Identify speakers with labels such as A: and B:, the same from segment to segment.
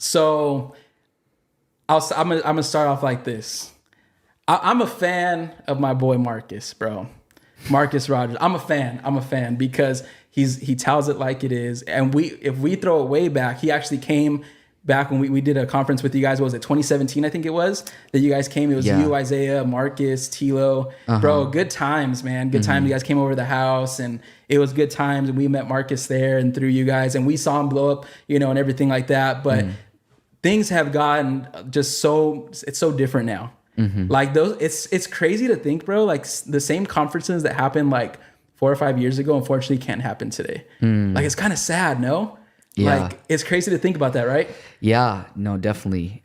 A: So I'm gonna start off like this. I'm a fan of my boy Marcus, bro. Marcus Rogers. I'm a fan because he tells it like it is. And if we throw it way back, he actually came back when we did a conference with you guys. What was it, 2017? I think it was that you guys came. It was you, Isaiah, Marcus, Tilo. Bro, good times, man. Good times. You guys came over to the house and it was good times. And we met Marcus there and through you guys, and we saw him blow up, and everything like that. But things have gotten just it's so different now. Like it's crazy to think, bro. Like the same conferences that happened like 4 or 5 years ago, unfortunately, can't happen today. Like it's kind of sad, no? Yeah. Like it's crazy to think about that, right?
B: Yeah, no, definitely.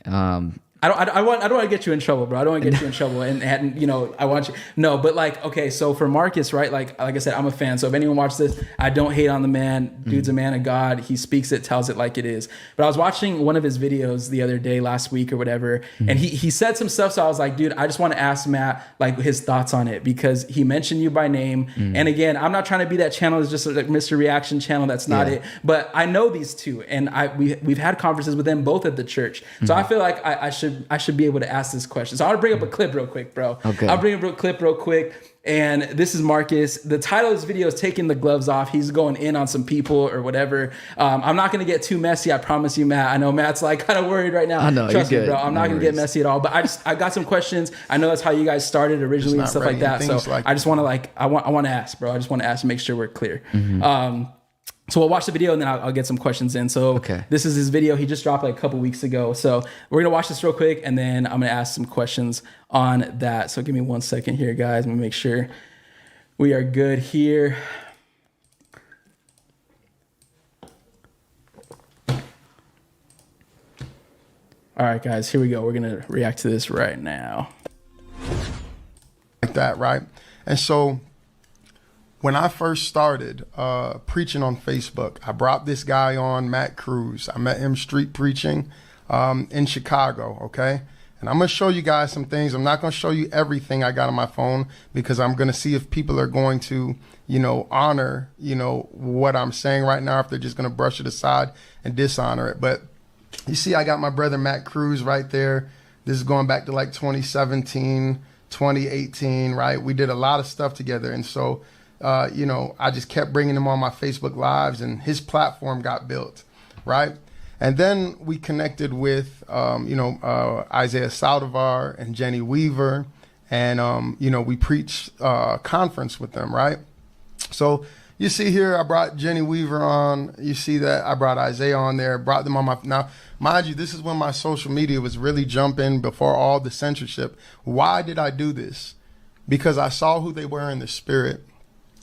A: I don't want to get you in trouble, bro. I don't want to get you in trouble, and I want you. No, but like, okay, so for Marcus, right? Like I said, I'm a fan. So if anyone watched this, I don't hate on the man. Dude's a man of God. He speaks it, tells it like it is. But I was watching one of his videos the other day, last week or whatever, and he said some stuff. So I was like, dude, I just want to ask Matt like his thoughts on it, because he mentioned you by name. And again, I'm not trying to be that channel. It's just a Mr. Reaction channel. That's not it. But I know these two, and we've had conferences with them both at the church. So I feel like I should be able to ask this question. So I'll bring up a clip real quick, bro. Okay. I'll bring up a clip real quick. And this is Marcus. The title of this video is Taking the Gloves Off. He's going in on some people or whatever. I'm not going to get too messy. I promise you, Matt. I know Matt's like kind of worried right now.
B: I know.
A: Trust me, bro. I'm not going to get messy at all. But I got some questions. I know that's how you guys started originally and stuff like that. So I just want to I want to ask, bro. I just want to ask and make sure we're clear. So we'll watch the video and then I'll get some questions in. So This is his video. He just dropped like a couple weeks ago. So we're going to watch this real quick and then I'm going to ask some questions on that. So give me 1 second here, guys. Let me make sure we are good here. All right, guys, here we go. We're going to react to this right now.
C: Like that, right? And so when I first started preaching on Facebook, I brought this guy on, Matt Cruz. I met him street preaching in Chicago, okay? And I'm going to show you guys some things. I'm not going to show you everything I got on my phone because I'm going to see if people are going to, honor, what I'm saying right now, if they're just going to brush it aside and dishonor it. But you see, I got my brother Matt Cruz right there. This is going back to like 2017, 2018, right? We did a lot of stuff together. And so I just kept bringing him on my Facebook Lives and his platform got built, right? And then we connected with, Isaiah Saldivar and Jenny Weaver. And, we preached a conference with them, right? So you see here, I brought Jenny Weaver on. You see that I brought Isaiah on there, brought them on my, now, mind you, this is when my social media was really jumping before all the censorship. Why did I do this? Because I saw who they were in the spirit.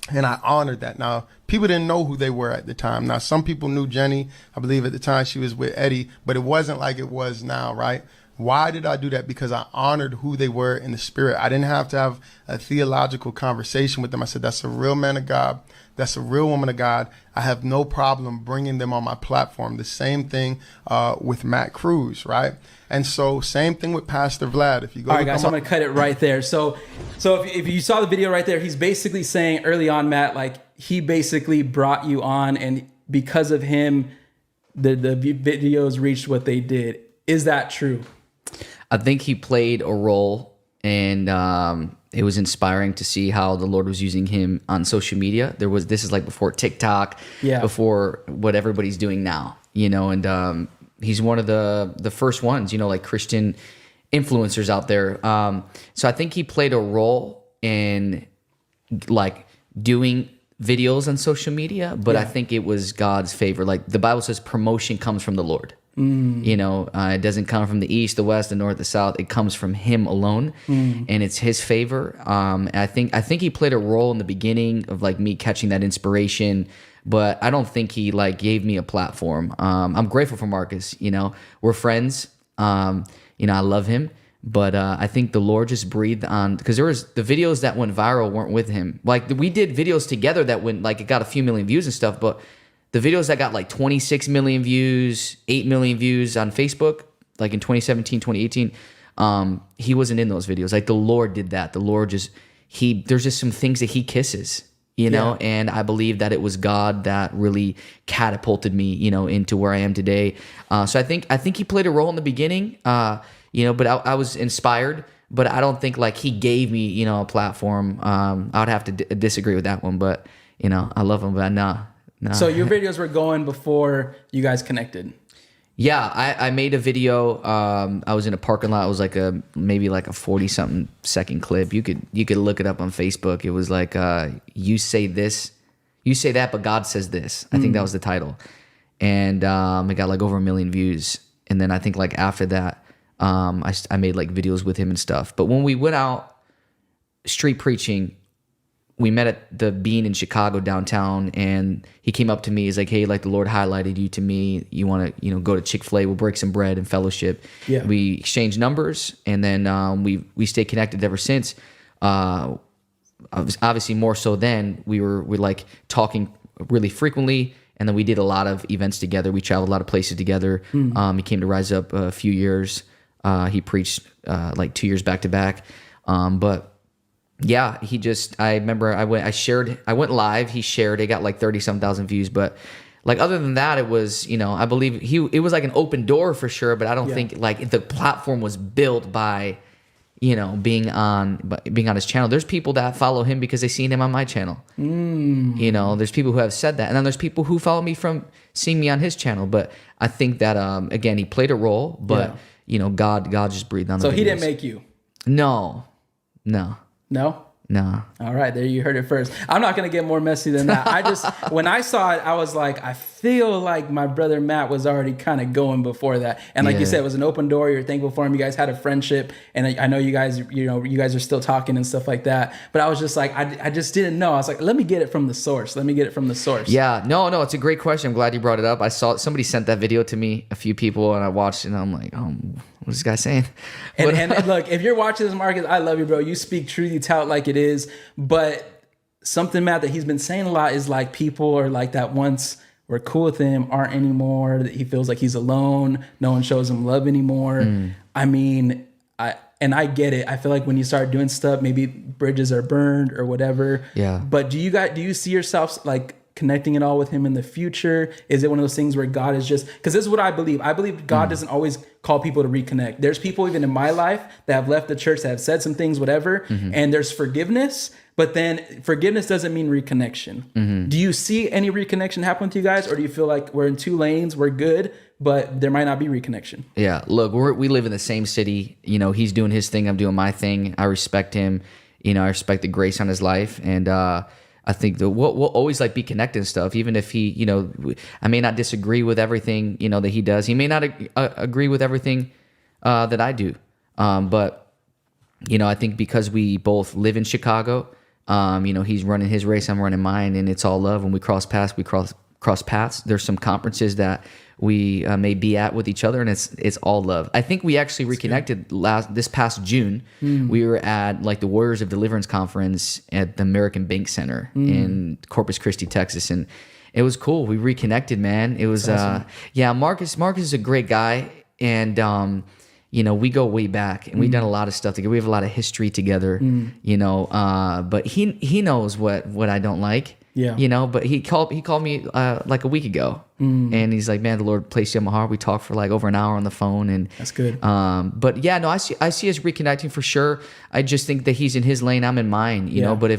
C: And I honored that. Now, people didn't know who they were at the time. Now, some people knew Jenny. I believe at the time she was with Eddie, but it wasn't like it was now, right? Why did I do that? Because I honored who they were in the spirit. I didn't have to have a theological conversation with them. I said, that's a real man of God. That's a real woman of God. I have no problem bringing them on my platform. The same thing with Matt Cruz, right? And so same thing with Pastor Vlad. If you go,
A: all right, guys, so I'm gonna cut it right there. So if you saw the video right there, he's basically saying early on, Matt, like he basically brought you on, and because of him, the videos reached what they did. Is that true?
B: I think he played a role, and it was inspiring to see how the Lord was using him on social media. This is like before TikTok, before what everybody's doing now, and he's one of the first ones, like Christian influencers out there. So I think he played a role in like doing videos on social media, but I think it was God's favor. Like the Bible says, promotion comes from the Lord. It doesn't come from the east, the west, the north, the south. It comes from him alone, and it's his favor. And I think he played a role in the beginning of like me catching that inspiration, but I don't think he like gave me a platform. I'm grateful for Marcus. We're friends. I love him, but I think the Lord just breathed on, because there was the videos that went viral weren't with him. Like we did videos together that went like it got a few million views and stuff, but the videos that got like 26 million views, 8 million views on Facebook, like in 2017, 2018, he wasn't in those videos. Like the Lord did that. The Lord there's just some things that he kisses, you know, and I believe that it was God that really catapulted me, you know, into where I am today. So I think he played a role in the beginning, you know, but I was inspired, but I don't think like he gave me, you know, a platform. I would have to disagree with that one, but you know, I love him, but nah.
A: So your videos were going before you guys connected.
B: Yeah, I made a video. I was in a parking lot. It was like maybe like a 40-something second clip. You could look it up on Facebook. It was like you say this, you say that, but God says this. I think that was the title, and it got like over 1 million views. And then I think like after that, I made like videos with him and stuff. But when we went out street preaching, we met at the Bean in Chicago downtown, and he came up to me. He's like, "Hey, like the Lord highlighted you to me. You want to, you know, go to Chick-fil-A? We'll break some bread and fellowship."
A: Yeah.
B: We exchanged numbers, and then we stayed connected ever since. Obviously, more so then we like talking really frequently, and then we did a lot of events together. We traveled a lot of places together. He came to Rise Up a few years. He preached like 2 years back to back, but. Yeah, I remember I went live, he shared, it got like 30-some thousand views, but like other than that, it was, you know, I believe it was like an open door for sure, but I don't think like the platform was built by, you know, being on his channel. There's people that follow him because they seen him on my channel. You know, there's people who have said that, and then there's people who follow me from seeing me on his channel. But I think that again, he played a role, but you know, God just breathed on the videos.
A: So he didn't make you?
B: No.
A: No? All right, there you heard it first. I'm not going to get more messy than that. when I saw it, I was like, I feel like my brother Matt was already kind of going before that. And like you said, it was an open door. You're thankful for him. You guys had a friendship. And I know you guys are still talking and stuff like that. But I was just like, I just didn't know. I was like, let me get it from the source. Yeah,
B: no, it's a great question. I'm glad you brought it up. I saw somebody sent that video to me, a few people, and I watched it, and I'm like, what's this guy saying?
A: And look, if you're watching this, Marcus, I love you, bro. You speak truth, you tout like it is. But something, Matt, that he's been saying a lot is like people are like that once were cool with him aren't anymore. That he feels like he's alone. No one shows him love anymore. I mean, I get it. I feel like when you start doing stuff, maybe bridges are burned or whatever.
B: Yeah.
A: But do you see yourselves like connecting it all with him in the future? Is it one of those things where God is just, because this is what I believe. I believe God doesn't always call people to reconnect. There's people even in my life that have left the church, that have said some things, whatever, and there's forgiveness, but then forgiveness doesn't mean reconnection. Do you see any reconnection happen with you guys, or do you feel like we're in two lanes, we're good, but there might not be reconnection?
B: Yeah, look, we live in the same city. You know, he's doing his thing, I'm doing my thing. I respect him. You know, I respect the grace on his life, and I think that we'll always like be connected and stuff, even if he, you know, I may not disagree with everything, you know, that he does. He may not agree with everything that I do. But, you know, I think because we both live in Chicago, you know, he's running his race, I'm running mine, and it's all love. When we cross paths, we cross paths. There's some conferences that we may be at with each other, and it's all love. I think we actually reconnected this past June. We were at like the Warriors of Deliverance conference at the American Bank Center in Corpus Christi, Texas, and it was cool. We reconnected, man. It was awesome. Marcus is a great guy, and you know, we go way back, and we've done a lot of stuff together. We have a lot of history together, you know. But he knows what I don't like. Yeah. You know, but he called me like a week ago, and he's like, "Man, the Lord placed you on my heart." We talked for like over an hour on the phone, and
A: that's good.
B: But yeah, no, I see us reconnecting for sure. I just think that he's in his lane, I'm in mine, you know. But